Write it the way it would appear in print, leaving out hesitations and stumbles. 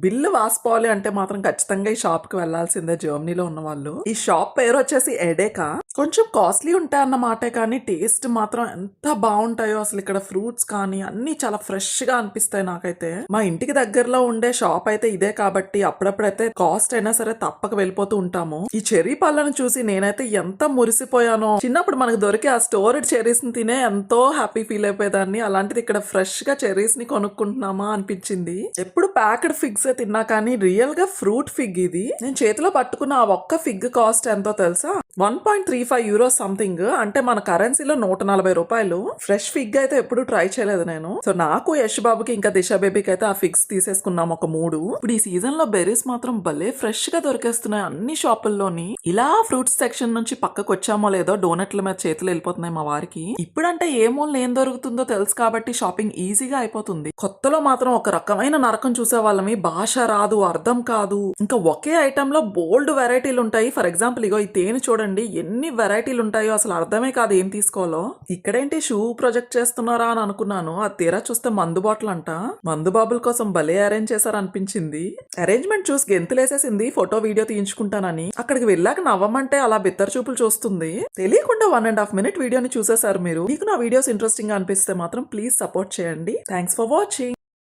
Bill వాసిపోవాలి అంటే మాత్రం ఖచ్చితంగా ఈ షాప్ కి వెళ్లాల్సిందే జర్మనీలో ఉన్న వాళ్ళు. ఈ షాప్ పేరు వచ్చేసి ఎడేకా. కొంచెం కాస్ట్లీ ఉంటాయి అన్నమాటే కానీ టేస్ట్ మాత్రం ఎంత బాగుంటాయో అసలు. ఇక్కడ ఫ్రూట్స్ కానీ అన్ని చాలా ఫ్రెష్ గా అనిపిస్తాయి నాకైతే. మా ఇంటికి దగ్గరలో ఉండే షాప్ అయితే ఇదే కాబట్టి అప్పుడప్పుడైతే కాస్ట్ అయినా సరే తప్పక వెళ్ళిపోతూ ఉంటాము. ఈ చెర్రీ పళ్ళను చూసి నేనైతే ఎంత మురిసిపోయానో. చిన్నప్పుడు మనకు దొరికి ఆ స్టోర్డ్ చెర్రీస్ ని తినే ఎంతో హ్యాపీ ఫీల్ అయిపోయేదాన్ని. అలాంటిది ఇక్కడ ఫ్రెష్ గా చెర్రీస్ ని కొనుక్కుంటున్నామా అనిపించింది. ఎప్పుడు ప్యాక్డ్ ఫిగ్స్ తిన్నా కానీ రియల్ గా ఫ్రూట్ ఫిగ్ ఇది. నేను చేతిలో పట్టుకున్న ఆ ఒక్క ఫిగ్ కాస్ట్ ఎంతో తెలుసా? 1.35 యూరోస్ సంథింగ్. అంటే మన కరెన్సీలో 140 రూపాయలు. ఫ్రెష్ ఫిగ్ అయితే ఎప్పుడు ట్రై చేయలేదు నేను. సో నాకు యష్ బాబుకి ఇంకా దిశ బేబీకి అయితే ఆ ఫిగ్స్ తీసేసుకున్నాం ఒక 3. ఇప్పుడు ఈ సీజన్ లో బెర్రీస్ మాత్రం భలే ఫ్రెష్ గా దొరికేస్తున్నాయి అన్ని షాపుల్లోని. ఇలా ఫ్రూట్స్ సెక్షన్ నుంచి పక్కకు వచ్చామో లేదో డోనట్ల మీద చేతులు వెళ్ళిపోతున్నాయి మా వారికి. ఇప్పుడంటే ఏ మూల ఏం దొరుకుతుందో తెలుసు కాబట్టి షాపింగ్ ఈజీగా అయిపోతుంది. కొత్తలో మాత్రం ఒక రకమైన నరకం చూసే వాళ్ళమి. భాష రాదు, అర్థం కాదు. ఇంకా ఒకే ఐటమ్ లో బోల్డ్ వెరైటీలు ఉంటాయి. ఫర్ ఎగ్జాంపుల్ ఇగో ఈ తేనె చూడండి ఎన్ని వెరైటీలు ఉంటాయో అసలు అర్థమే కాదు ఏం తీసుకోవాలో. ఇక్కడేంటి షూ ప్రొజెక్ట్ చేస్తున్నారా అని అనుకున్నాను. అది తీరా చూస్తే మందు బాటిల్ అంట. మందు బాబుల కోసం భలే అరేంజ్ చేశారు అనిపించింది. అరేంజ్మెంట్ చూసి గెంతులేసేసింది ఫోటో వీడియో తీయించుకుంటానని. అక్కడికి వెళ్ళాక నవ్వమంటే అలా బిత్తర చూపులు చూస్తుంది. తెలియకుండా 1.5 minute వీడియోని చూసేశారు మీరు. మీకు నా వీడియోస్ ఇంట్రెస్టింగ్ గా అనిపిస్తే మాత్రం ప్లీజ్ సపోర్ట్ చేయండి. Thanks for watching.